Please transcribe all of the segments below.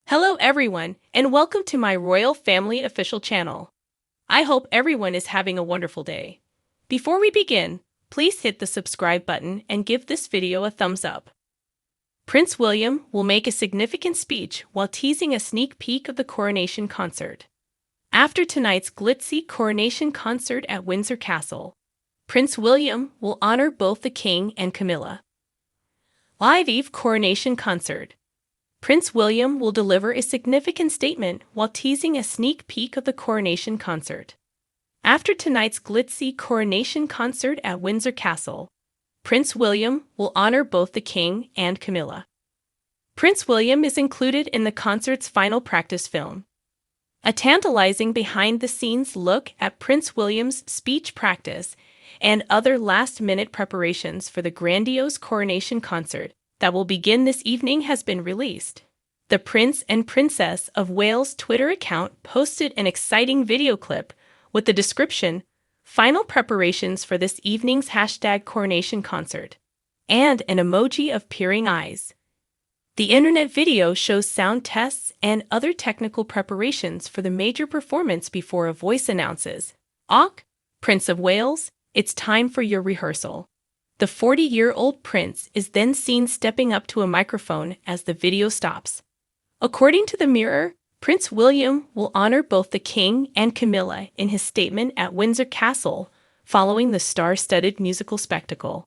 Hello everyone, and welcome to my Royal Family official channel. I hope everyone is having a wonderful day. Before we begin, please hit the subscribe button and give this video a thumbs up. Prince William will make a significant speech while teasing a sneak peek of the Coronation concert. After tonight's glitzy Coronation concert at Windsor Castle, Prince William will honor both the King and Camilla. Live Eve Coronation Concert. Prince William will deliver a significant statement while teasing a sneak peek of the Coronation concert. After tonight's glitzy Coronation concert at Windsor Castle, Prince William will honor both the King and Camilla. Prince William is included in the concert's final practice film. A tantalizing behind-the-scenes look at Prince William's speech practice and other last-minute preparations for the grandiose Coronation concert that will begin this evening has been released. The Prince and Princess of Wales Twitter account posted an exciting video clip with the description, "Final preparations for this evening's #Coronation concert," and an emoji of peering eyes. The internet video shows sound tests and other technical preparations for the major performance before a voice announces, "Och, Prince of Wales, it's time for your rehearsal." The 40-year-old prince is then seen stepping up to a microphone as the video stops. According to the Mirror, Prince William will honor both the King and Camilla in his statement at Windsor Castle following the star-studded musical spectacle.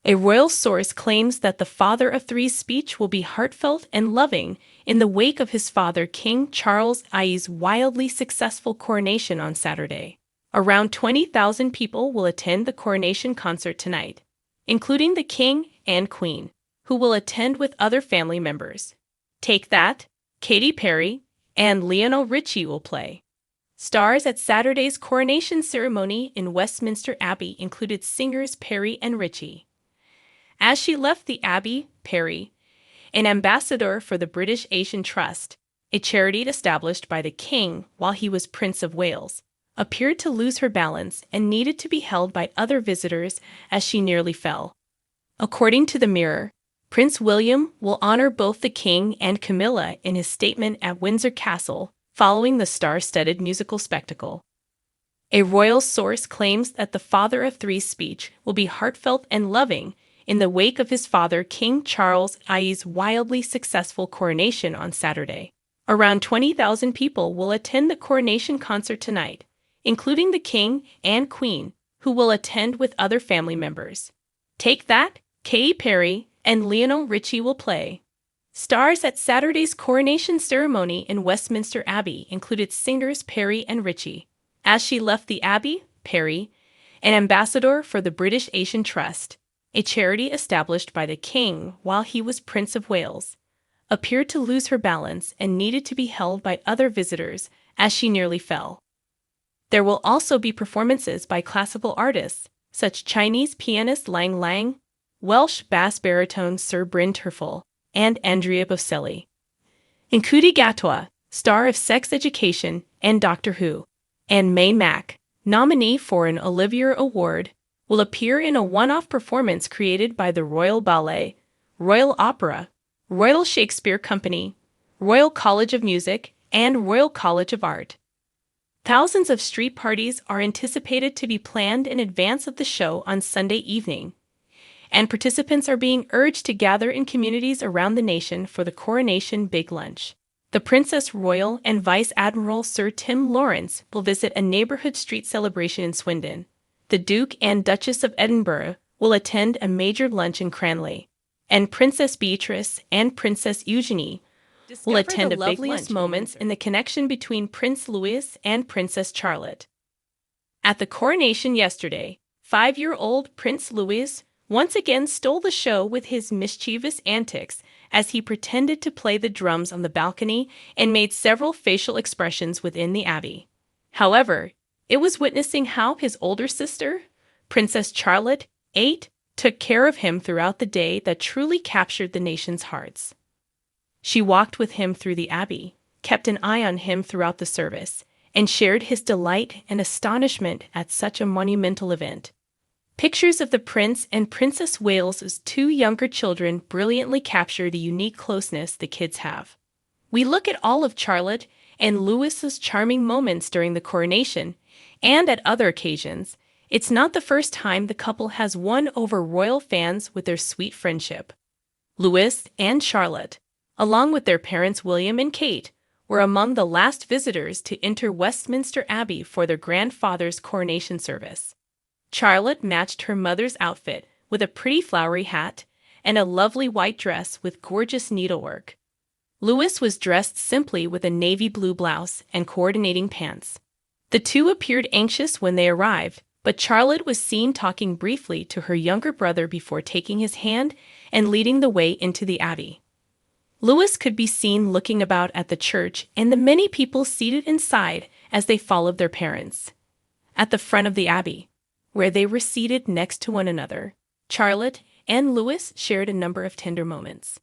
A royal source claims that the father of three's speech will be heartfelt and loving in the wake of his father King Charles II's wildly successful coronation on Saturday. Around 20,000 people will attend the coronation concert tonight, including the King and Queen, who will attend with other family members. Take That, Katy Perry, and Lionel Richie will play. Stars at Saturday's coronation ceremony in Westminster Abbey included singers Perry and Richie. As she left the Abbey, Perry, an ambassador for the British Asian Trust, a charity established by the King while he was Prince of Wales, appeared to lose her balance and needed to be held by other visitors as she nearly fell. According to the Mirror, Prince William will honor both the King and Camilla in his statement at Windsor Castle following the star-studded musical spectacle. A royal source claims that the father of three's speech will be heartfelt and loving in the wake of his father King Charles II's wildly successful coronation on Saturday. Around 20,000 people will attend the coronation concert tonight, including the King and Queen, who will attend with other family members. Take That, Katy Perry, and Lionel Richie will play. Stars at Saturday's coronation ceremony in Westminster Abbey included singers Perry and Richie. As she left the Abbey, Perry, an ambassador for the British Asian Trust, a charity established by the King while he was Prince of Wales, appeared to lose her balance and needed to be held by other visitors as she nearly fell. There will also be performances by classical artists, such Chinese pianist Lang Lang, Welsh bass baritone Sir Bryn Terfel, and Andrea Bocelli. Ncuti Gatwa, star of Sex Education and Doctor Who, and Mae Mack, nominee for an Olivier Award, will appear in a one-off performance created by the Royal Ballet, Royal Opera, Royal Shakespeare Company, Royal College of Music, and Royal College of Art. Thousands of street parties are anticipated to be planned in advance of the show on Sunday evening, and participants are being urged to gather in communities around the nation for the Coronation Big Lunch. The Princess Royal and Vice Admiral Sir Tim Lawrence will visit a neighborhood street celebration in Swindon. The Duke and Duchess of Edinburgh will attend a major lunch in Cranley, and Princess Beatrice and Princess Eugenie will attend the loveliest moments in the connection between Prince Louis and Princess Charlotte. At the coronation yesterday, 5-year-old Prince Louis once again stole the show with his mischievous antics as he pretended to play the drums on the balcony and made several facial expressions within the Abbey. However, it was witnessing how his older sister, Princess Charlotte, 8, took care of him throughout the day that truly captured the nation's hearts. She walked with him through the Abbey, kept an eye on him throughout the service, and shared his delight and astonishment at such a monumental event. Pictures of the Prince and Princess Wales's two younger children brilliantly capture the unique closeness the kids have. We look at all of Charlotte and Louis's charming moments during the coronation, and at other occasions. It's not the first time the couple has won over royal fans with their sweet friendship. Louis and Charlotte, along with their parents William and Kate, were among the last visitors to enter Westminster Abbey for their grandfather's coronation service. Charlotte matched her mother's outfit with a pretty flowery hat and a lovely white dress with gorgeous needlework. Louis was dressed simply with a navy blue blouse and coordinating pants. The two appeared anxious when they arrived, but Charlotte was seen talking briefly to her younger brother before taking his hand and leading the way into the abbey. Louis could be seen looking about at the church and the many people seated inside as they followed their parents. At the front of the abbey, where they were seated next to one another, Charlotte and Louis shared a number of tender moments.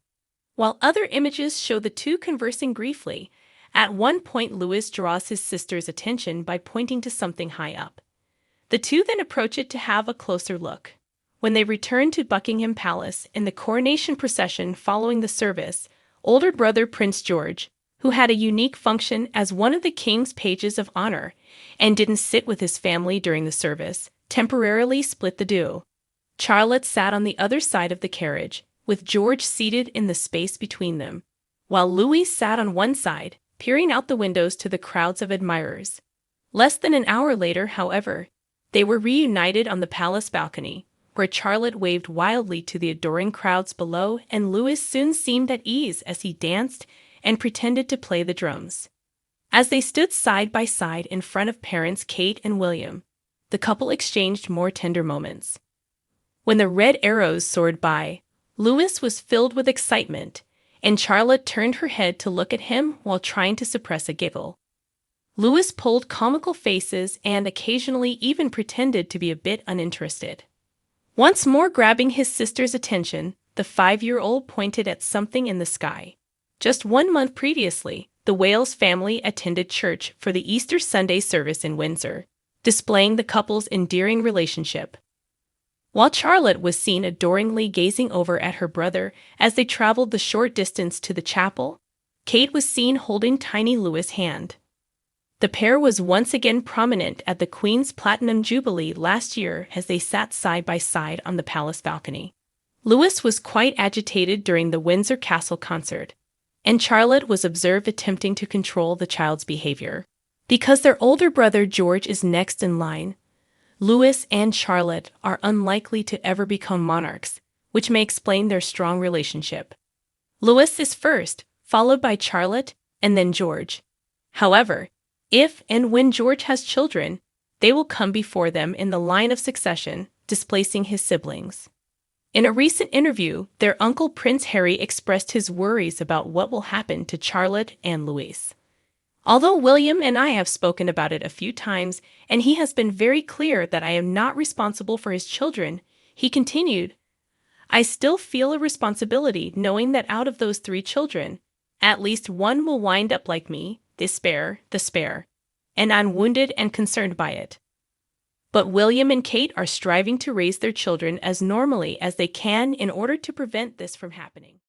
While other images show the two conversing briefly, at one point Louis draws his sister's attention by pointing to something high up. The two then approach it to have a closer look. When they return to Buckingham Palace in the coronation procession following the service, older brother Prince George, who had a unique function as one of the king's pages of honor and didn't sit with his family during the service, temporarily split the duo. Charlotte sat on the other side of the carriage, with George seated in the space between them, while Louis sat on one side, peering out the windows to the crowds of admirers. Less than an hour later, however, they were reunited on the palace balcony, where Charlotte waved wildly to the adoring crowds below, and Louis soon seemed at ease as he danced and pretended to play the drums. As they stood side by side in front of parents Kate and William, the couple exchanged more tender moments. When the red arrows soared by, Louis was filled with excitement, and Charlotte turned her head to look at him while trying to suppress a giggle. Louis pulled comical faces and occasionally even pretended to be a bit uninterested. Once more grabbing his sister's attention, the 5-year-old pointed at something in the sky. Just 1 month previously, the Wales family attended church for the Easter Sunday service in Windsor, displaying the couple's endearing relationship. While Charlotte was seen adoringly gazing over at her brother as they traveled the short distance to the chapel, Kate was seen holding tiny Louis' hand. The pair was once again prominent at the Queen's Platinum Jubilee last year as they sat side by side on the palace balcony. Louis was quite agitated during the Windsor Castle concert, and Charlotte was observed attempting to control the child's behavior. Because their older brother George is next in line, Louis and Charlotte are unlikely to ever become monarchs, which may explain their strong relationship. Louis is first, followed by Charlotte, and then George. However, if and when George has children, they will come before them in the line of succession, displacing his siblings. In a recent interview, their uncle Prince Harry expressed his worries about what will happen to Charlotte and Louis. Although William and I have spoken about it a few times, and he has been very clear that I am not responsible for his children, he continued, I still feel a responsibility knowing that out of those 3 children, at least one will wind up like me, the spare, and I'm wounded and concerned by it. But William and Kate are striving to raise their children as normally as they can in order to prevent this from happening.